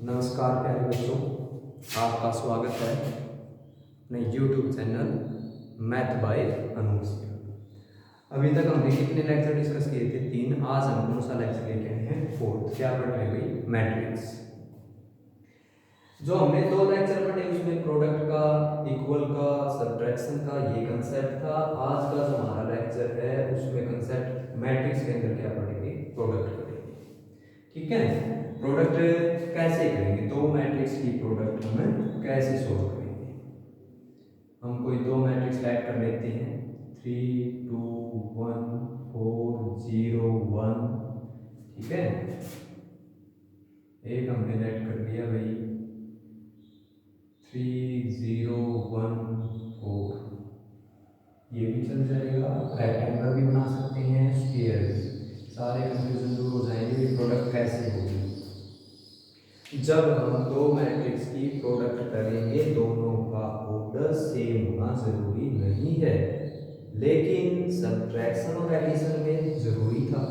नमस्कार प्यारे बच्चों, आपका स्वागत है अपने YouTube channel math by Anoop. अभी तक हमने कितने लेक्चर डिस्कस किए थे? 3। आज हम कौन सा लेक्चर लेके आए हैं? 4th। क्या पढ़ रहे हुई? मैट्रिक्स। जो हमने 2 लेक्चर पढ़े उसमें प्रोडक्ट का, इक्वल का, सब्ट्रैक्शन का ये कंसेप्ट था। आज का जो हमारा लेक्चर है उसमें कंसेप्ट मैट्रिक्स के अंदर क्या पढ़ेंगे? प्रोडक्ट पढ़ेंगे। ठीक है, प्रोडक्ट कैसे करेंगे? 2 मैट्रिक्स की प्रोडक्ट हम कैसे सोल्व करेंगे? हम कोई 2 मैट्रिक्स ऐड कर लेते हैं, 3 2 1 4 0 1। ठीक है, एक हमने ऐड कर लिया भाई 3 0 1 4। ये भी चल जाएगा, रेक्टेंगल भी बना सकते हैं, स्क्वायर भी। सारे कंफ्यूजन दूर हो जाएंगे। प्रोडक्ट कैसे होगी? जब हम 2 मैट्रिक्स की प्रोडक्ट करेंगे दोनों का ऑर्डर सेम होना जरूरी नहीं है, लेकिन सब्ट्रैक्शन और एडिशन में जरूरी था।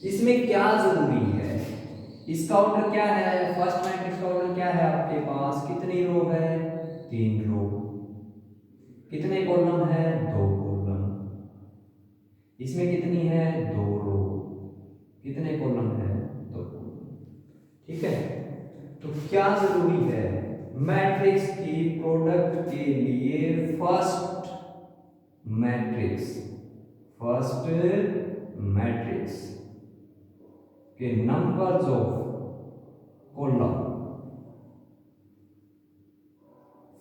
इसमें क्या जरूरी है? इसका ऑर्डर क्या है? फर्स्ट मैट्रिक्स का ऑर्डर क्या है? आपके पास कितनी रो है? 3 रो। कितने कॉलम है? 2 कॉलम। इसमें कितनी है? 2 रो। कितने कॉलम है? 2 कॉलम। ठीक है, तो क्या जरूरी है? मैट्रिक्स की प्रोडक्ट के लिए फर्स्ट मैट्रिक्स के numbers of column,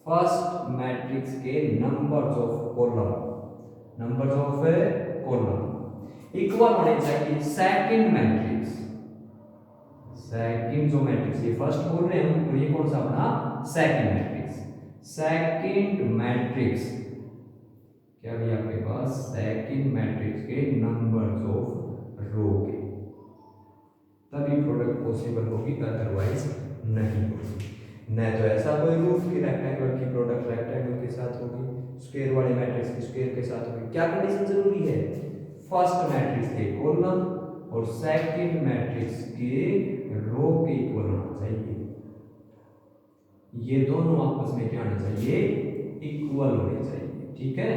first matrix के नंबर्स ऑफ कॉलम इक्वल होने चाहिए सेकंड जो मैट्रिक्स, ये फर्स्ट बोल रहे हैं हम, तो ये कौन सा अपना सेकंड मैट्रिक्स क्या भी आपके पास? सेकंड मैट्रिक्स के नंबर्स ऑफ रो के, तभी प्रोडक्ट पॉसिबल होगी, अदरवाइज नहीं होगी। न तो ऐसा कोई रूफ कि रेक्टेंगल की प्रोडक्ट रेक्टेंगल के साथ होगी, स्क्वायर वाले मैट्रिक्स की स्क्वायर के साथ होगी। क्या कंडीशन जरूरी है? फर्स्ट मैट्रिक्स के कॉलम और सेकंड मैट्रिक्स के रो के इक्वल होना चाहिए। ये दोनों आपस में क्या होना चाहिए? इक्वल होने चाहिए। ठीक है,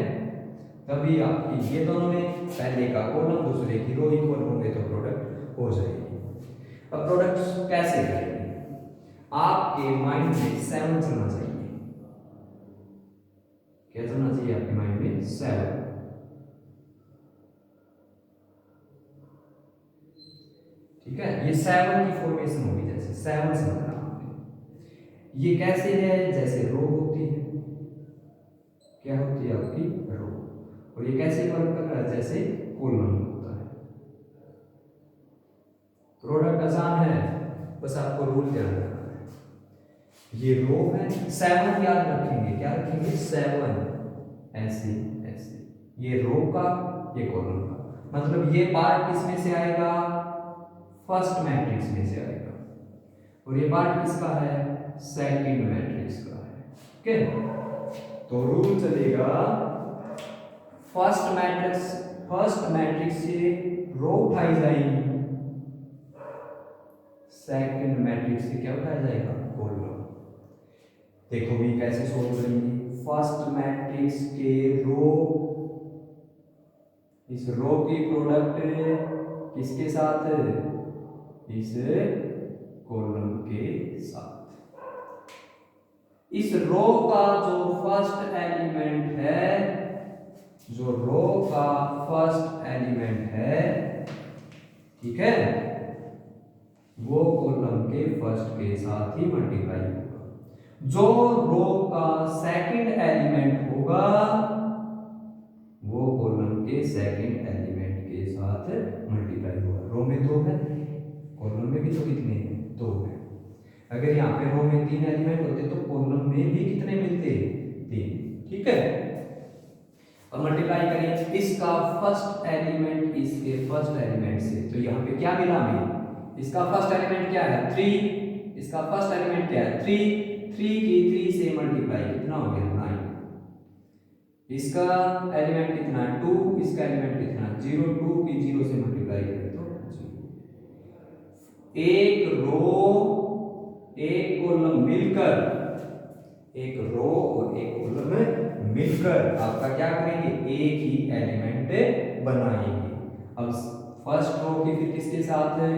तभी आपकी ये दोनों में पहले का कॉलम दूसरे की रो इक्वल होंगे तो प्रोडक्ट हो जाएगी। अब प्रोडक्ट कैसे करेंगे? आपके माइंड में 7 चलना चाहिए। क्या चलना चाहिए आपके माइंड में? 7। ठीक है, ये 7 की फॉर्मेशन होगी, जैसे 7 समझना आपने। ये कैसे है? जैसे रो होती है, क्या होती है आपकी? रो। और ये कैसे वर्क कर रहा है? जैसे कॉलम होता है। प्रोडक्ट आसान है, बस आपको रूल ध्यान रखना है। ये रो है, 7 याद रखेंगे। क्या रखेंगे? 7 ऐसे ऐसे, ये रो का, ये कॉलम का। मतलब ये पार्ट किसमें से आएगा? फर्स्ट मैट्रिक्स में से आएगा, और ये पार्ट किसका है? सेकंड मैट्रिक्स का है। ठीक है, तो रूल चलेगा, फर्स्ट मैट्रिक्स से रो उठाई जाएगी, सेकंड मैट्रिक्स से क्या उठाया जाएगा? कॉलम। देखो भी कैसे सोल्व करेंगे। फर्स्ट मैट्रिक्स के रो, इस रो की प्रोडक्ट किसके साथ? इस कॉलम के साथ। इस रो का जो फर्स्ट एलिमेंट है, ठीक है, वो कॉलम के फर्स्ट के साथ ही मल्टीप्लाई होगा। जो रो का सेकंड एलिमेंट होगा वो कॉलम के सेकंड एलिमेंट के साथ मल्टीप्लाई होगा। रो में 2 है, कॉलम में भी तो कितने हैं? 2 है। अगर यहाँ पे रो में 3 एलिमेंट होते तो कॉलम में भी कितने मिलते? 3। ठीक है, और मल्टीप्लाई करें इसका फर्स्ट एलिमेंट इसके फर्स्ट एलिमेंट से, तो यहाँ पे क्या मिला हमें? इसका फर्स्ट एलिमेंट क्या है? 3। इसका फर्स्ट एलिमेंट क्या है? 3। 3 की 3 से मल्टीप्लाई कितना हो गया? 9। इसका एलिमेंट कितना? 2। इसका एलिमेंट कितना? 0। 2 की 0 से मल्टीप्लाई करें तो 0। एक रो मिलकर, एक रो और एक कॉलम मिलकर आपका क्या करेंगे, एक ही एलिमेंट बनाएंगे। अब फर्स्ट रो की फिर किसके साथ है,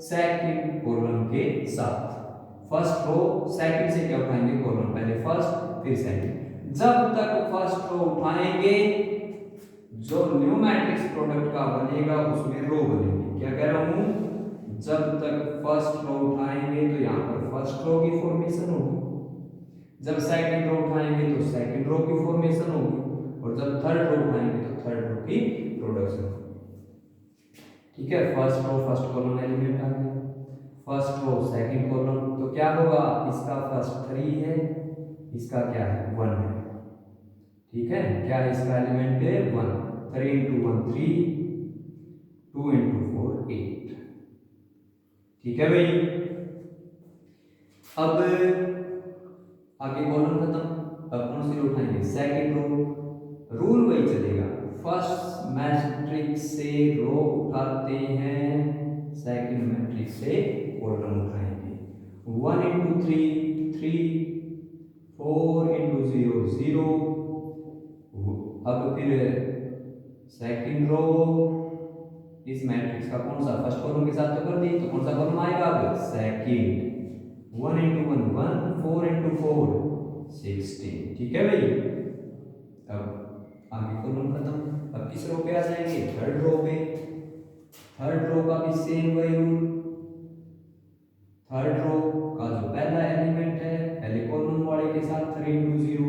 सेकंड कॉलम के साथ। फर्स्ट रो सेकंड से क्या उठाएंगे, कॉलम, पहले फर्स्ट फिर सेकंड। जब तक फर्स्ट रो उठाएंगे जो न्यू मैट्रिक्स प्रोडक्ट का बनेगा उसमें रो बनेगी। क्या कह रहा हूं, जब तक फर्स्ट रो उठाएंगे तो यहां पर फर्स्ट रो की फॉर्मेशन होगी, जब सेकंड रो उठाएंगे तो सेकंड रो की फॉर्मेशन होगी, और जब थर्ड रो उठाएंगे तो थर्ड रो की प्रोडक्शन होगी। ठीक है, first row first column element आ गया, फर्स्ट रो सेकंड कॉलम, तो क्या होगा, इसका फर्स्ट 3 है, इसका क्या है 1 है। ठीक है, क्या है इसका एलिमेंट है 1, 3 into 1 3, 2 into 4 8। ठीक है भाई, अब आगे कॉलम खत्म, अब कौन सी रो उठाएंगे, सेकंड रो। रूल वही चलेगा, फर्स्ट मैट्रिक्स से रो उठाते हैं, सेकंड मैट्रिक्स से कॉलम उठाएंगे। 1 into 3 3, 4 into 0 0। अब फिर सेकंड रो इस मैट्रिक्स का कौन सा, फर्स्ट कॉलम के साथ तो कर दी, तो कौन सा कॉलम आएगा अब, सेकंड। 1 into 1 1, 4 into 4 16। ठीक है भाई, अब आगे कॉलम खत्म, अब किस रो पे आ जाएंगे, थर्ड रो पे। थर्ड रो का भी सेम वही रूल, थर्ड रो का जो पहला एलिमेंट है पहले कॉलम वाले के साथ 3 into 0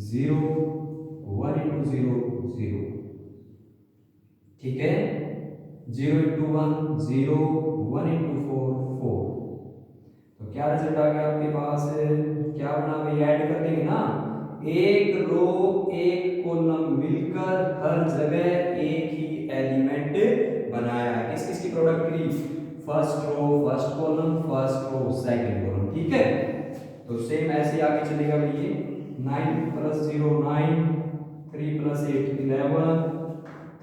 0, 1 into 0 0। ठीक है, 0 into 1 0, 1 into 4 4। तो क्या रिजल्ट आ गया आपके पास, क्या बना भाई, ऐड कर देंगे ना, एक रो एक कॉलम मिलकर हर जगह एक ही एलिमेंट बनाया है। किस किस की प्रोडक्ट की, first row first column, first row second column. ठीक है, तो सेम ऐसे आगे चलेगा भाई, ये 9 + 0 9, 3 + 8 11,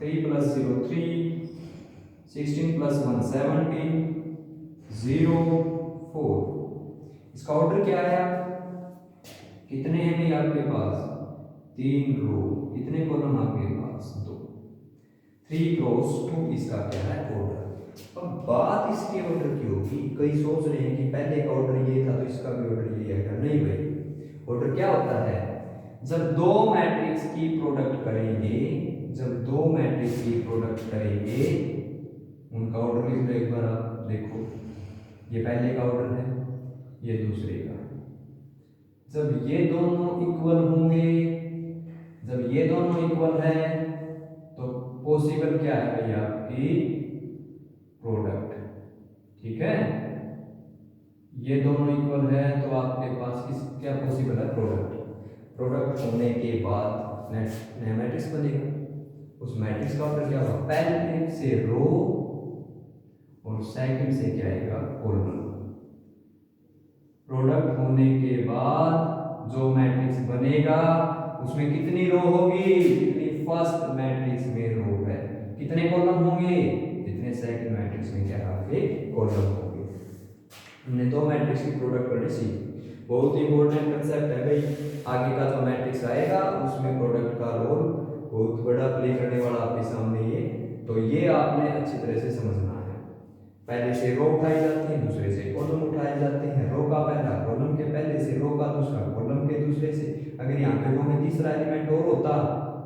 3 + 0 3, 16 + 1 17, 0 4। इसका ऑर्डर क्या है, कितने हैं भाई आपके पास, 3 रो, कितने कॉलम आपके पास 2, 3 क्रॉस 2 इसका क्या है ऑर्डर। अब बात इसके ऑर्डर की होगी, कई सोच रहे हैं कि पहले का ऑर्डर ये था तो इसका भी ऑर्डर ये है, नहीं भाई, ऑर्डर क्या होता है, जब दो मैट्रिक्स की प्रोडक्ट करेंगे, जब दो मैट्रिक्स की प्रोडक्ट करेंगे उनका ऑर्डर लिख लो एक बार आप देखो, ये पहले का ऑर्डर है, ये दूसरे का। जब ये दोनों इक्वल होंगे, जब ये दोनों इक्वल है तो पॉसिबल क्या है भाई, आपकी प्रोडक्ट। ठीक है, ये दोनों इक्वल है तो आपके पास किस क्या पॉसिबल है, प्रोडक्ट। प्रोडक्ट होने के बाद नया मैट्रिक्स बनेगा, उस मैट्रिक्स का ऑर्डर क्या होगा, पहले से रो और सेकंड से क्या आएगा, कॉलम। प्रोडक्ट होने के बाद जो मैट्रिक्स बनेगा उसमें कितनी रो होगी, जितनी फर्स्ट मैट्रिक्स में रो है, कितने कॉलम होंगे, जितने सेकंड मैट्रिक्स में क्या होंगे, कॉलम होंगे। हमने दो मैट्रिक्स की प्रोडक्ट करनी सीखी, बहुत इंपॉर्टेंट कंसेप्ट है भाई। आगे का जो मैट्रिक्स आएगा उसमें प्रोडक्ट का रोल बहुत बड़ा प्ले करने वाला आपके सामने ये, तो ये आपने अच्छी तरह से समझना है। पहले से रो उठाई जाती है, दूसरे से कॉलम उठाए जाते हैं, रो का पहला कॉलम के पहले से, रो का दूसरा कॉलम के दूसरे से। अगर यहाँ पे रो में तीसरा एलिमेंट और होता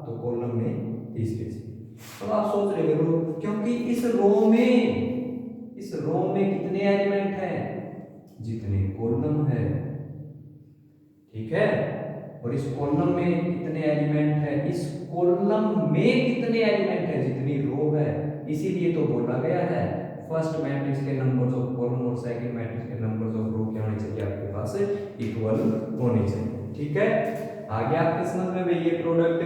तो कॉलम में तीसरे से। तो आप सोच रहे हो क्योंकि इस रो में कितने एलिमेंट हैं, जितने कॉलम है। ठीक है, और इस कॉलम में कितने एलिमेंट है, इस कॉलम में कितने एलिमेंट है, जितनी रो है। इसीलिए तो बोला गया है फर्स्ट मैट्रिक्स के नंबर्स ऑफ कॉलम और सेकंड मैट्रिक्स के नंबर्स ऑफ रो क्या होने चाहिए, आपके पास इक्वल होने चाहिए। ठीक है, आगे आपके समझ में भाई ये प्रोडक्ट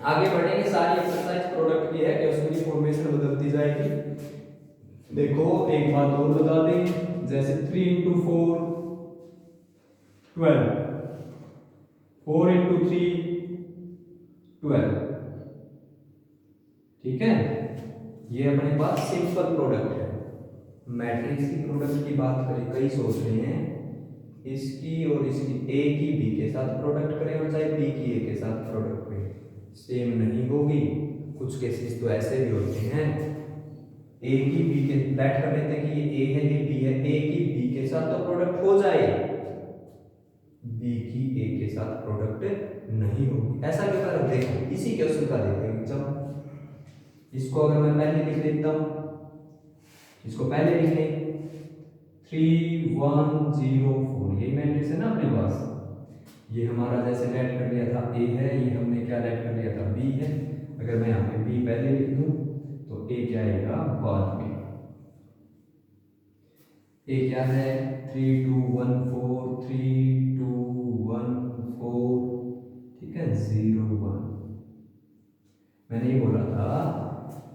आगे बढ़ेंगे, सारी एक्सरसाइज प्रोडक्ट की है कि उसकी फॉर्मेशन बदलती जाएगी। देखो एक बात और बता दें, जैसे 3 into 4 12, 4 into 3 12। ठीक है, ये अपने पास सिंपल प्रोडक्ट है। मैट्रिक्स की प्रोडक्ट की बात करें, कई सोच रहे हैं इसकी और इसकी ए की बी के साथ प्रोडक्ट करें और चाहे बी की ए के साथ प्रोडक्ट करें, सेम नहीं होगी। कुछ केसेस तो ऐसे भी होते हैं, ए की बी के लेट कर लेते हैं कि ये ए है ये बी है, ए की बी के साथ तो प्रोडक्ट हो जाए, बी की ए के साथ प्रोडक्ट नहीं होगी। ऐसा क्यों कर देखो इसी क्वेश्चन का देखो एग्जाम। इसको अगर मैं पहले लिख देता हूं, इसको पहले लिख लें 3 1 0 4, ये मैट्रिक्स है ना अपने पास। ये हमारा जैसे लेट कर लिया था ए है, ये हमने क्या लेट कर लिया था बी है। अगर मैं यहाँ पे बी पहले लिख दूं तो ए क्या आएगा बाद में। ए क्या है 3 2 1 4 3 2 1 4, ठीक है 0 1। मैंने ये बोला था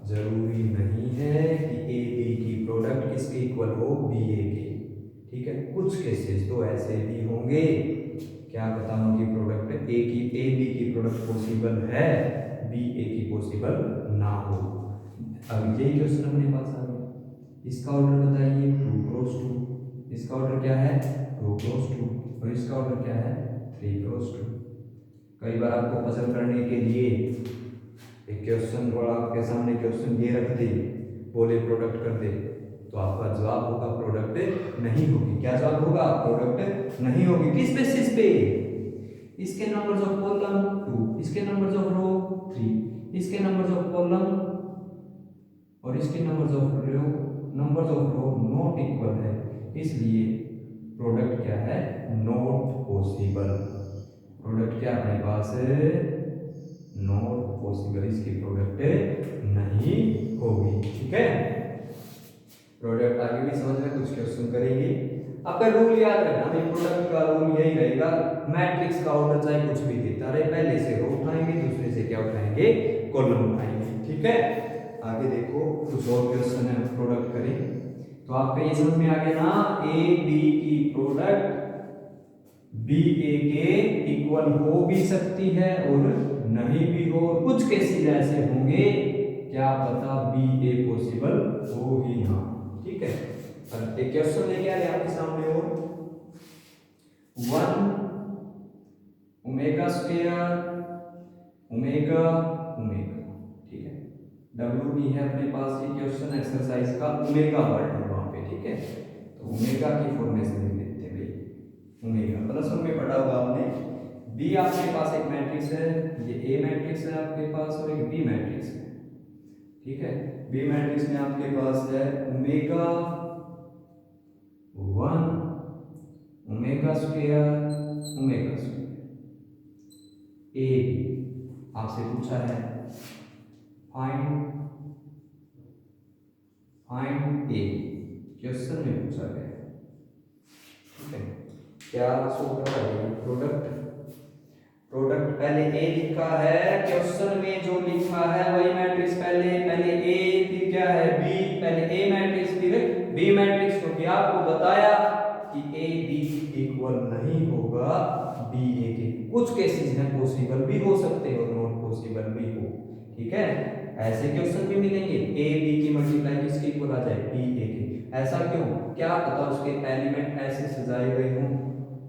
जरूरी नहीं है कि ए बी की प्रोडक्ट किसके इक्वल हो, बी ए के, ठीक है। कुछ केसेस तो ऐसे भी होंगे, क्या पता उनकी प्रोडक्ट ए बी की प्रोडक्ट पॉसिबल है, बी ए की पॉसिबल ना हो। अब यही क्वेश्चन अपने पास आ गया। इसका ऑर्डर बताइए 2 क्रॉस 2, इसका ऑर्डर क्या है 2 क्रॉस 2, और इसका ऑर्डर क्या है 3 क्रॉस 2। कई बार आपको पसंद करने के लिए एक क्वेश्चन और आपके सामने क्वेश्चन ये रख दे, बोले प्रोडक्ट कर दे, तो आपका जवाब होगा प्रोडक्ट नहीं होगी। क्या जवाब होगा, प्रोडक्ट नहीं होगी। किस बेसिस पे, इसके नंबर्स ऑफ कॉलम 2, इसके नंबर्स ऑफ रो 3, इसके नंबर्स ऑफ कॉलम और इसके numbers of row not equal है, इसलिए प्रोडक्ट क्या है नॉट पॉसिबल। प्रोडक्ट क्या अपने पास है नॉट पॉसिबल, इसकी प्रोडक्ट नहीं होगी, ठीक है। प्रोडक्ट आगे भी समझ में कुछ क्वेश्चन करेंगे। आपका रूल याद रखना, हमें प्रोडक्ट का रूल यही रहेगा, मैट्रिक्स का ऑर्डर चाहे कुछ भी देता रहे, पहले से रो उठाएंगे, दूसरे से क्या उठाएंगे कॉलम उठाएंगे, ठीक है। आगे देखो कुछ और क्वेश्चन है, प्रोडक्ट करें तो आपका ये समझ में आ गया ना, ए बी की प्रोडक्ट बी ए के इक्वल हो भी सकती है और नहीं भी हो। कुछ केसेस ऐसे होंगे क्या पता बी ए पॉसिबल हो ही ना, ठीक है। अब एक क्वेश्चन लेके आ रहे आपके सामने और 1 ओमेगा स्क्वायर ओमेगा ओमेगा, ठीक है। डब्ल्यू भी है अपने पास, ये क्वेश्चन एक्सरसाइज का ओमेगा वर्ड है वहां पे, ठीक है। तो ओमेगा की फॉर्मेशन लिख देते हैं भाई, ओमेगा प्लस में पढ़ा होगा आपने। बी आपके पास एक मैट्रिक्स है, ये ए मैट्रिक्स है आपके पास और एक बी मैट्रिक्स है, ठीक है। बी मैट्रिक्स में आपके पास है omega 1 omega square omega square. ए आपसे पूछा है फाइंड ए, क्वेश्चन में पूछा गया है, ठीक है। क्या शो कर रहा है प्रोडक्ट पहले ए लिखा है, क्वेश्चन में जो लिखा है वही मैट्रिक्स पहले ए फिर क्या है बी, पहले ए मैट्रिक्स फिर बी मैट्रिक्स, क्योंकि आपको बताया कि ए बी इक्वल नहीं होगा बी ए के। कुछ केसेस हैं पॉसिबल भी हो सकते हैं और नॉट पॉसिबल भी हो, ठीक है। ऐसे क्वेश्चन भी मिलेंगे ए बी की मल्टीप्लाई किसके इक्वल आ जाए बी ए के। ऐसा क्यों, क्या पता उसके एलिमेंट ऐसे सजाए गए हों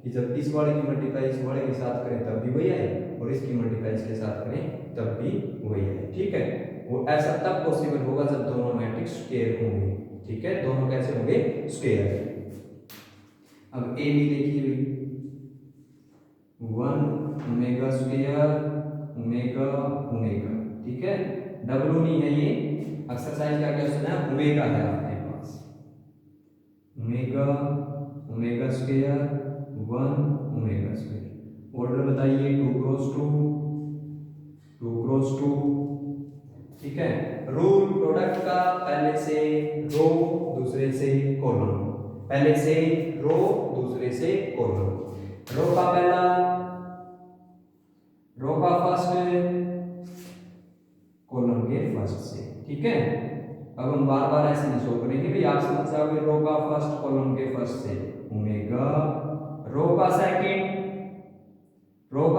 कि जब इस वाले की मल्टीप्लाई इस वाले के साथ करें तब भी वही आए और इसकी मल्टीप्लाई इसके साथ करें तब भी वही आए, ठीक है। वो ऐसा तब पॉसिबल होगा जब दोनों मैट्रिक्स स्क्वायर होंगे, ठीक है। दोनों कैसे होंगे स्क्वायर। अब ए बी देखिए 1 ओमेगा स्क्वायर ओमेगा ओमेगा, ठीक है। डब्ल्यू नहीं है, ये एक्सरसाइज का क्वेश्चन है, ओमेगा है आपके पास, omega omega square 1 omega square. Order बताइए 2 क्रॉस 2, ठीक है। रूल प्रोडक्ट का पहले से रो दूसरे से कॉलम, पहले से रो दूसरे से कॉलम। रो का फर्स्ट कॉलम के फर्स्ट से, ठीक है। अब हम बार बार ऐसे नहीं शो करेंगे भाई, आप समझ जाओगे रो का फर्स्ट कॉलम के फर्स्ट से ओमेगा, रो का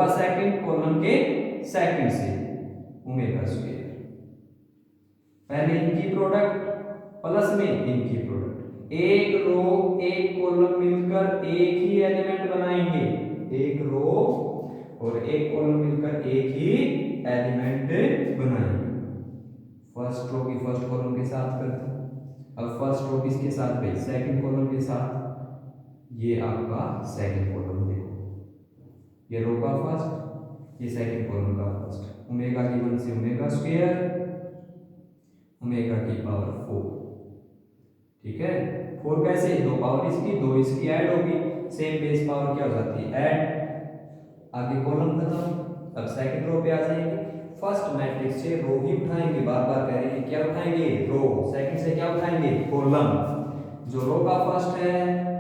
सेकंड कॉलम के सेकंड से ओमेगा स्क्वायर। पहले इनकी प्रोडक्ट प्लस में इनकी प्रोडक्ट, एक रो एक कॉलम मिलकर एक ही एलिमेंट बनाएंगे, एक रो और एक कॉलम मिलकर एक ही एलिमेंट बनाएंगे। फर्स्ट रो की फर्स्ट कॉलम के साथ करते हैं। अब फर्स्ट रो किसके साथ भाई, सेकंड कॉलम के साथ। ये आपका सेकंड कॉलम देखो, ये रो का फर्स्ट, ये सेकंड कॉलम का फर्स्ट। ओमेगा की 1 से ओमेगा स्क्वायर, ओमेगा की पावर 4। ठीक है, 4 कैसे, 2 पावर इसकी 2 इसकी ऐड होगी, सेम बेस पावर क्या हो जाती है ऐड। आगे कॉलम खत्म। अब सेकंड रो पे आ जाएंगे। फर्स्ट मैट्रिक्स से रो ही उठाएंगे, बार बार कह रहे हैं क्या उठाएंगे, रो। सेकंड से क्या उठाएंगे, कॉलम। जो रो का फर्स्ट है,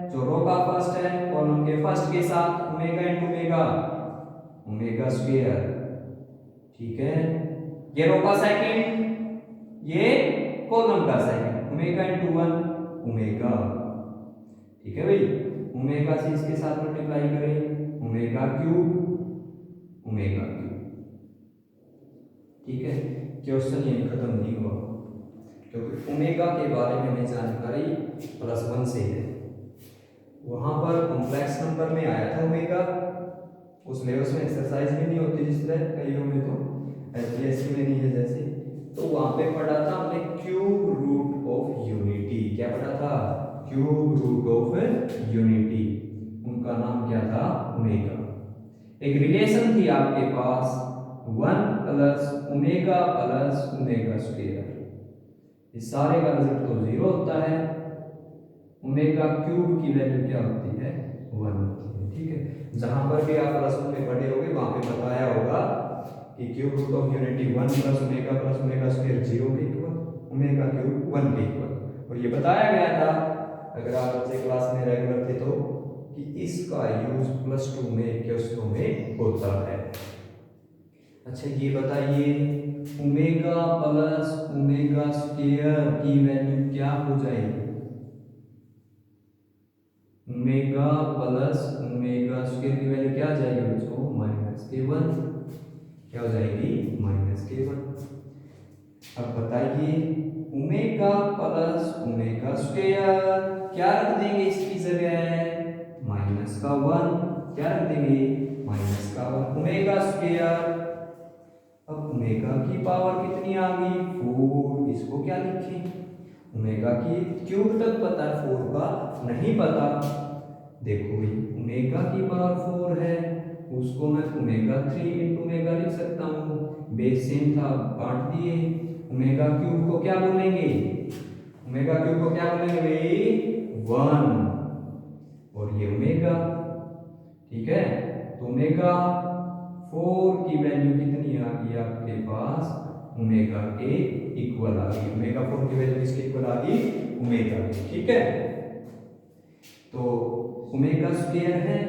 जो रो का फर्स्ट है कॉलम के फर्स्ट के साथ omega into omega, omega square. ठीक है, ये रो का सेकंड, ये कॉलम का सेकंड, ओमेगा इनटू 1 ओमेगा। ठीक है भाई, ओमेगा से इसके साथ मल्टीप्लाई करें, ओमेगा क्यूब, ओमेगा क्यूब। ठीक है, क्वेश्चन यही खत्म नहीं हुआ, क्योंकि ओमेगा के बारे में हमें जानकारी +1 से है। वहां पर कॉम्प्लेक्स नंबर में आया था ओमेगा, उसमें एक्सरसाइज भी नहीं होती जिस तरह कईयों में, तो एचपीएससी में नहीं है जैसे। तो वहां पे पढ़ा था हमने क्यूब रूट ऑफ यूनिटी। क्या पढ़ा था, क्यूब रूट ऑफ यूनिटी। उनका नाम क्या था, ओमेगा। एक रिलेशन थी आपके पास 1 plus omega plus omega square. इस सारे का रिजल्ट तो 0 होता है। ओमेगा क्यूब की वैल्यू क्या होती है, 1 होती है। ठीक है, जहां पर भी आप प्लस में पढ़े होंगे वहां पे बताया होगा कि cube root of unity 1 plus omega square 0 के इक्वल, ओमेगा क्यूब 1 के इक्वल। और ये बताया गया था, अगर आप बच्चे क्लास में रेगुलर थे तो, कि इसका यूज +2 में क्वेश्चनों में होता है। अच्छा ये बताइए, ओमेगा प्लस ओमेगा स्क्वायर की वैल्यू क्या हो जाएगी, ओमेगा प्लस ओमेगा स्क्वायर की वैल्यू क्या आ जाएगी बच्चों, -k1। क्या हो जाएगी, -k1। अब बताइए, ओमेगा प्लस ओमेगा स्क्वायर क्या रख देंगे इसकी जगह, -1। क्या रख देंगे, -1 ओमेगा स्क्वायर। अब ओमेगा की पावर कितनी आ गई, 4। इसको क्या लिखें, ओमेगा की क्यूब तक पता है, 4 का नहीं पता। देखो भाई, ओमेगा की पावर 4 है, उसको मैं ओमेगा 3 इंटू ओमेगा लिख सकता हूँ, बेस सेम था बांट दिए। ओमेगा क्यूब को क्या बोलेंगे, ओमेगा क्यूब को क्या बोलेंगे भाई, 1। और ये ओमेगा। ठीक है, तो ओमेगा 4 की वैल्यू कितनी आ गई आपके पास, ओमेगा के इक्वल आ गई। ओमेगा 4 की वैल्यू किसके इक्वल आ गई, ओमेगा के। ठीक है, तो ओमेगा स्क्वायर है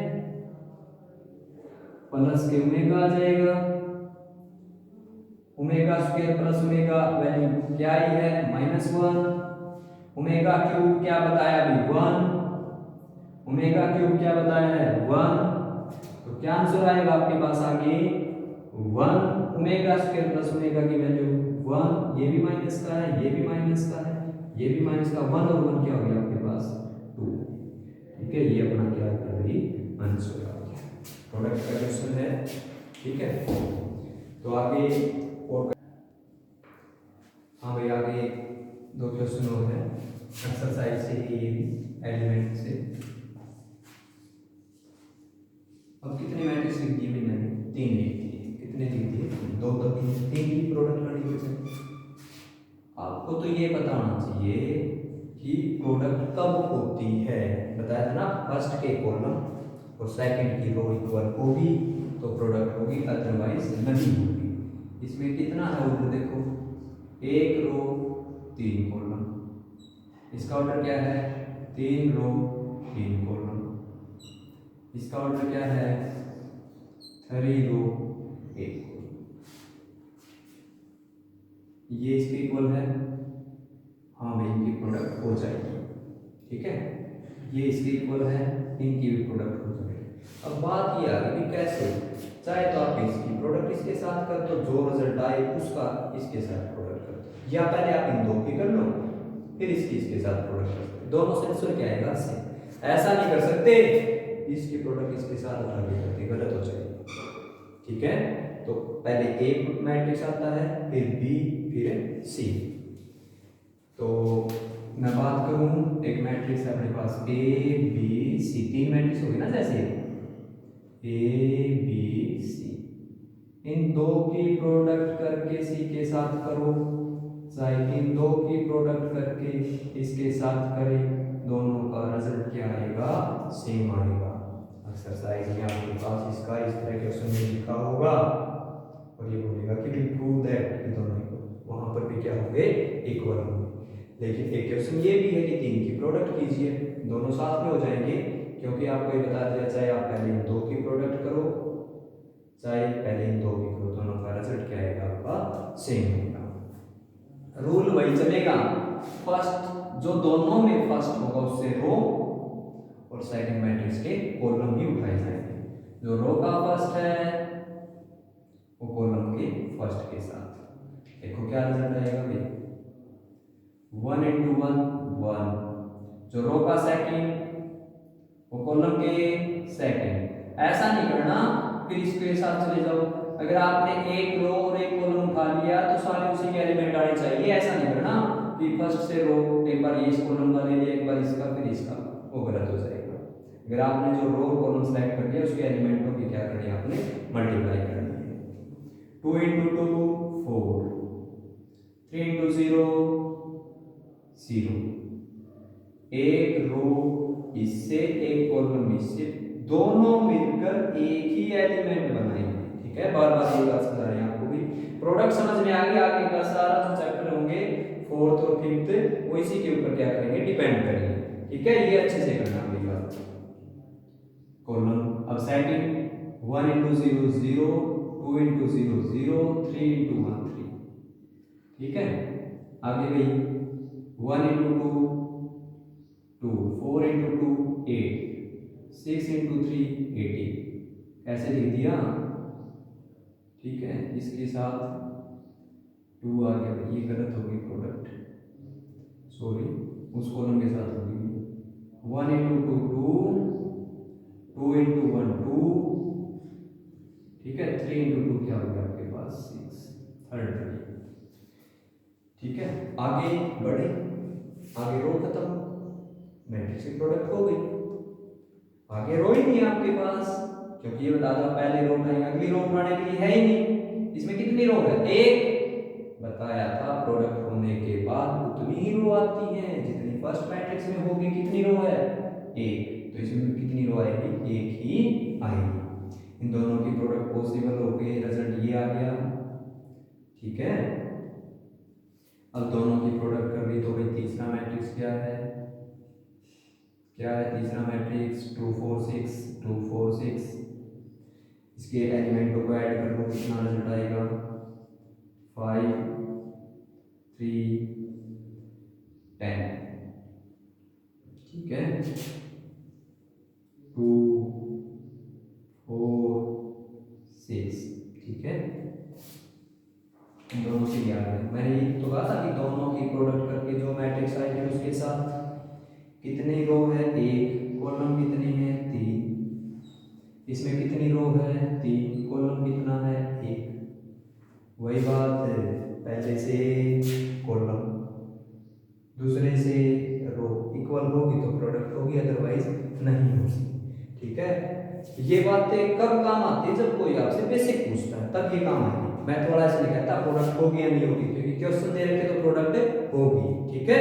प्लस के ओमेगा आ जाएगा, omega square plus omega value क्या ही है, -1। ओमेगा क्यूब क्या बताया अभी, 1। ओमेगा क्यूब क्या बताया है, 1। तो क्या आंसर आएगा आपके पास आगे, 1। ओमेगा स्क्वायर प्लस ओमेगा की वैल्यू 1, ये भी माइनस का है, ये भी माइनस का है, ये भी माइनस का, 1 और 1 क्या हो गया आपके पास, 2। ठीक है, ये अपना क्या है भाई, आंसर आ गया, प्रोडक्ट का क्वेश्चन है। ठीक है, तो आगे और, हाँ भाई आगे 2 क्वेश्चन और है एक्सरसाइज से ही, एलिमेंट से। अब कितने मैट्रिक्स लिख दिए मैंने, 3 लिख दिए। कितने लिख दिए, 2 तो 3 की प्रोडक्ट कंडीशन। आपको तो ये पता होना चाहिए कि प्रोडक्ट कब होती है, बताया था ना, फर्स्ट के कॉलम और सेकंड की रो इक्वल होगी तो प्रोडक्ट होगी, अदरवाइज नहीं होगी। इसमें कितना है ऑर्डर देखो, 1 रो 3 कॉलम, इसका ऑर्डर क्या है, 3 रो 3 कॉलम। इसका ऑर्डर क्या है, 3 रो 1 कॉलम। ये इसके इक्वल है, हाँ भाई इनकी प्रोडक्ट हो जाएगी। ठीक है, ये इसके इक्वल है, इनकी भी प्रोडक्ट हो जाएगी। अब बात ये आ गई कि कैसे, चाहे तो आप इसकी प्रोडक्ट इसके साथ कर दो, जो रिजल्ट आए उसका इसके साथ प्रोडक्ट कर दो, या पहले आप इन 2 की कर लो फिर इसकी इसके साथ प्रोडक्ट कर दो। दोनों से आंसर क्या आएगा सेम। ऐसा नहीं कर सकते इसकी प्रोडक्ट इसके साथ उठा के करते, गलत हो जाएगा। ठीक है, तो पहले ए मैट्रिक्स आता है, फिर बी, फिर सी। तो मैं बात करूं, एक मैट्रिक्स है अपने पास ए बी सी, तीन मैट्रिक्स होगी ना, जैसे ए बी सी, इन दो की प्रोडक्ट करके सी के साथ करो, चाहे इन दो की प्रोडक्ट करके इसके साथ करें, दोनों का रिजल्ट क्या आएगा, सेम आएगा। एक्सरसाइज में आपके पास इसका इस तरह क्वेश्चन में लिखा होगा और ये बोलेगा कि प्रूव दैट कि दोनों इक्वल, वहां पर भी क्या होंगे, इक्वल होंगे। लेकिन एक क्वेश्चन ये भी है कि तीन की प्रोडक्ट कीजिए, दोनों साथ में हो जाएंगे, क्योंकि आपको ये बता दिया चाहे आप पहले इन दो की प्रोडक्ट करो, चाहे पहले इन दो की करो, दोनों का रिजल्ट क्या आएगा, आपका सेम होगा। रूल वही चलेगा, फर्स्ट जो दोनों में फर्स्ट होगा उससे रो और सेकंड मैट्रिक्स के कॉलम भी उठाए जाएंगे। जो रो का फर्स्ट है वो कॉलम के फर्स्ट के साथ, देखो क्या रिजल्ट आएगा भाई, 1 into 1 1। जो रो का सेकंड वो कॉलम के सेकंड। ऐसा नहीं करना फिर इसके साथ चले जाओ, अगर आपने एक रो और एक कॉलम उठा लिया तो सारे उसी के एलिमेंट आने चाहिए। ऐसा नहीं करना कि फर्स्ट से रो एक बार ये इस कॉलम का ले लिया, एक बार इसका, फिर इसका, वो गलत हो जाएगा। अगर आपने जो रो कॉलम सेलेक्ट कर लिया उसके एलिमेंटों की क्या करनी है, आपने मल्टीप्लाई करनी है। 2 into 2 4, 3 into 0 0। एक रो इससे एक कॉलम इससे, दोनों मिलकर एक ही एलिमेंट बनाएंगे। ठीक है, बार बार ये बात समझा रहे हैं आपको भी, प्रोडक्ट समझ में आ गया। आगे का सारा जो चैप्टर होंगे फोर्थ और फिफ्थ वो इसी के ऊपर क्या करेंगे, डिपेंड करेंगे। ठीक है, ये अच्छे से करना मेरी बात। कॉलम अब सेकंड 1 into 0 0, 2 into 0 0, 3 into 1 3। ठीक है, आगे भाई 1 into 2 2, 4 into 2 8, 6 into 3 18। ऐसे लिख दिया। ठीक है, इसके साथ 2 आ गया, ये गलत होगी प्रोडक्ट, सॉरी, उस कॉलम के साथ होगी 1 into 2 2, 2 into 1 2। ठीक है, 3 into 2 क्या हो गया आपके पास 6, थर्ड 3। ठीक है, आगे बढ़े, आगे रो खत्म, मैट्रिक्स की प्रोडक्ट हो गई, आगे रो ही नहीं है आपके पास, क्योंकि ये बता दो पहले रो उठाएंगे, अगली रो उठाने के लिए है ही नहीं। इसमें कितनी रो है, एक, बताया था प्रोडक्ट होने के बाद उतनी ही रो आती है जितनी फर्स्ट मैट्रिक्स में होगी। कितनी रो है, एक, तो इसमें कितनी रो आएगी, एक ही आएगी। इन दोनों की प्रोडक्ट पॉसिबल हो गई, रिजल्ट ये आ गया। ठीक है, अब दोनों की प्रोडक्ट कर ली तो भाई तीसरा मैट्रिक्स क्या है, क्या है तीसरा मैट्रिक्स, 2 4 6 2 4 6। इसके एलिमेंटों को ऐड कर लो, कितना रिजल्ट आएगा, 5 3 10। ठीक है, 2 4 6। ठीक है, दोनों से याद है, मैंने ये तो कहा था कि दोनों की प्रोडक्ट करके जो मैट्रिक्स आएगी उसके साथ कितनी रो है, एक, कॉलम कितनी है 3, इसमें कितनी रो है 3, कॉलम कितना है 1। वही बात है, पहले से कॉलम दूसरे से रो इक्वल होगी तो प्रोडक्ट होगी, अदरवाइज नहीं होगी। ठीक है, ये बातें कब काम आती है, जब कोई आपसे बेसिक पूछता है तब ये काम आएगी। मैं थोड़ा ऐसे नहीं कहता प्रोडक्ट होगी या नहीं होगी, क्योंकि क्वेश्चन दे रखे तो प्रोडक्ट होगी। ठीक है,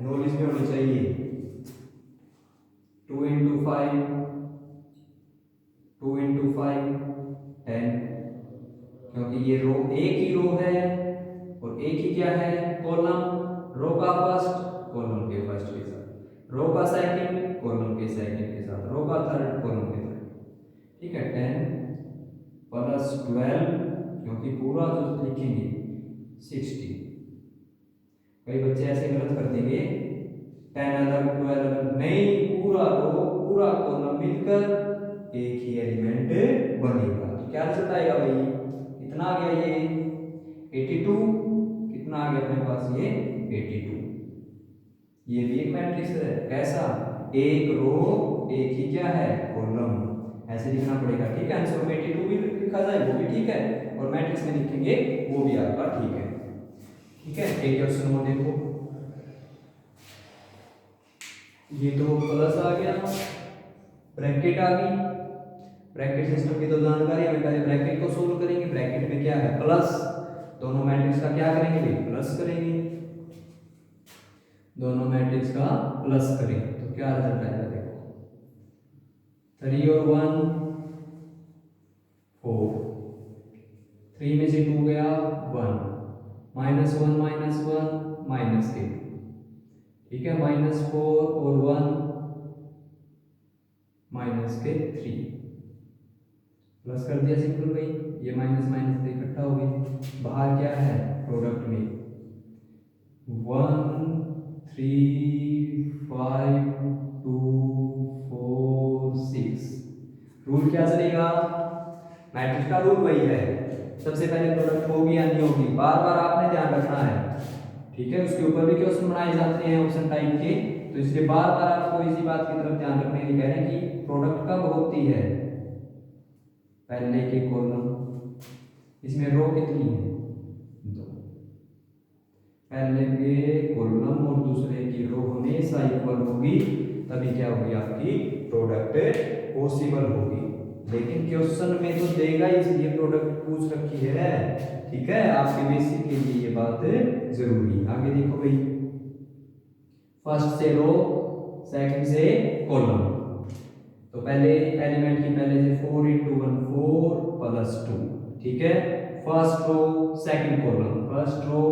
नॉलेज में होनी चाहिए। 2 into 5 2 into 5 10, क्योंकि ये रो एक ही रो है और एक ही क्या है, कॉलम, रो का फर्स्ट कॉलम के फर्स्ट के साथ, रो का सेकंड कॉलम के सेकंड के साथ, रो का थर्ड कॉलम के थर्ड। ठीक है, 10 प्लस 12, क्योंकि पूरा जो लिखेंगे 60। कई बच्चे ऐसे गलत कर देंगे, 10 अलग 12 अलग, नहीं, पूरा रो पूरा कॉलम मिलकर एक ही एलिमेंट बनेगा। तो क्या रिजल्ट आएगा भाई, कितना आ गया ये 82, कितना आ गया अपने पास ये 82। ये भी एक मैट्रिक्स है। कैसा? एक रो एक ही क्या है? कॉलम। ऐसे लिखना पड़ेगा, ठीक है। आंसर में 82 भी लिखा जाए वो भी ठीक है, और मैट्रिक्स में लिखेंगे वो भी आपका ठीक है। ठीक है, एक क्वेश्चन और देखो, ये तो प्लस आ गया, ब्रैकेट आ गई। ब्रैकेट सिस्टम की तो जानकारी हमें, पहले ब्रैकेट को सोल्व करेंगे। ब्रैकेट में क्या है? प्लस। दोनों मैट्रिक्स का क्या करेंगे भाई? प्लस करेंगे। दोनों मैट्रिक्स का प्लस करेंगे तो क्या रिजल्ट आएगा? देखो 3 और 1 4, 3 में से 2 गया 1, -1 -1 -8, ठीक है। -4 और 1 -3 प्लस कर दिया सिंपल भाई। ये माइनस माइनस से इकट्ठा हो गई। बाहर क्या है? प्रोडक्ट में 1 3 5 2 4 6। रूल क्या चलेगा? मैट्रिक्स का रूल वही है, सबसे पहले प्रोडक्ट होगी या नहीं होगी, बार बार आपने ध्यान रखना है, ठीक है। उसके ऊपर भी क्वेश्चन बनाए जाते हैं ऑप्शन टाइप के, तो इसलिए बार बार आपको इसी बात की तरफ ध्यान रखने के लिए कह रहे हैं कि प्रोडक्ट कब होती है? पहले के कॉलम, इसमें रो कितनी है? 2। पहले के कॉलम और दूसरे की रो हमेशा इक्वल होगी, तभी क्या होगी? आपकी प्रोडक्ट पॉसिबल होगी। लेकिन क्वेश्चन में तो देगा इसलिए प्रोडक्ट पूछ रखी है, ठीक है। आपके बेसिक के लिए ये बात जरूरी। आगे देखो भाई, फर्स्ट से रो, सेकंड से कॉलम। तो पहले एलिमेंट की पहले से 4 × 1 4 + 2, ठीक है। First row second column, first row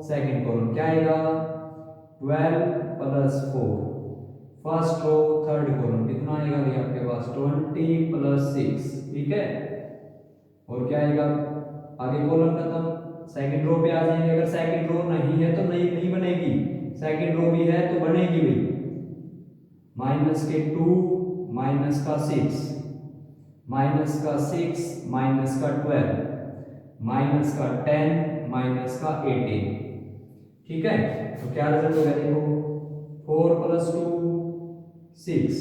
second column क्या आएगा? 12 + 4। फर्स्ट रो थर्ड कॉलम कितना आएगा भाई आपके पास? 20 + 6, ठीक है। और क्या आएगा? आगे कॉलम खत्म, सेकंड रो पे आ जाएंगे। अगर सेकंड रो नहीं है तो नहीं बनेगी, सेकंड रो भी है तो बनेगी भाई। -2 -6 -6 -12 -10 -18, ठीक है। तो क्या रिजल्ट होगा? देखो 4 + 2 6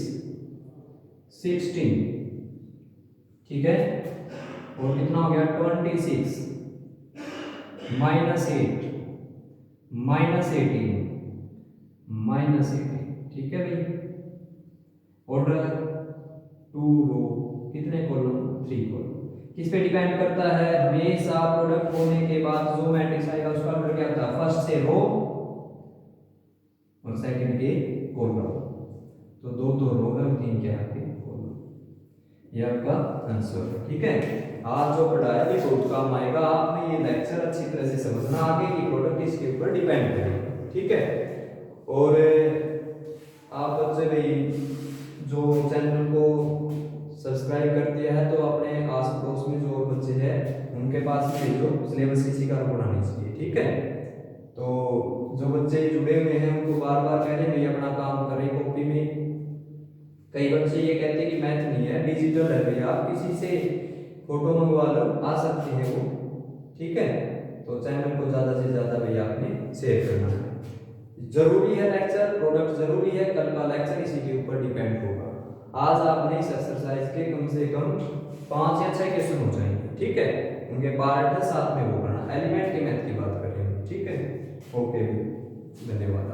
16, ठीक है। और कितना हो गया? 26 -8 -18 ठीक है भाई। ऑर्डर 2 रो, कितने कॉलम? 3 कॉलम। किस पे डिपेंड करता है? हमेशा प्रोडक्ट होने के बाद जो मैट्रिक्स आएगा उसका ऑर्डर क्या होता है? फर्स्ट से रो और सेकंड के कॉलम। तो 2 रो है और 3 क्या है आपके कॉलम। ये आपका आंसर है, ठीक है। आज जो पढ़ाया भी बहुत काम आएगा। आपने ये लेक्चर अच्छी तरह से समझना, आगे की प्रोडक्ट इसके ऊपर डिपेंड करेगा, ठीक है। और आप बच्चे भाई जो चैनल को सब्सक्राइब कर दिया है तो अपने आस पड़ोस में जो बच्चे हैं उनके पास भेजो, सिलेबस इसी का बनानी चाहिए, ठीक है। तो जो बच्चे जुड़े हुए हैं उनको बार बार कह रहे हैं भाई अपना काम करें कॉपी में। कई बच्चे ये कहते हैं कि मैथ नहीं है, डिजिटल है भैया, आप किसी से फोटो मंगवा लो, आ सकते हैं वो, ठीक है। तो चैनल को ज़्यादा से ज़्यादा भैया आपने शेयर करना है। जरूरी है लेक्चर, प्रोडक्ट जरूरी है, कल का लेक्चर इसी के ऊपर डिपेंड होगा। आज आपने इस एक्सरसाइज के कम से कम 5 या 6 क्वेश्चन हो जाएंगे, ठीक है। उनके पार्ट है साथ में वो करना, एलिमेंट के मैथ की बात करेंगे, ठीक है। ओके, धन्यवाद।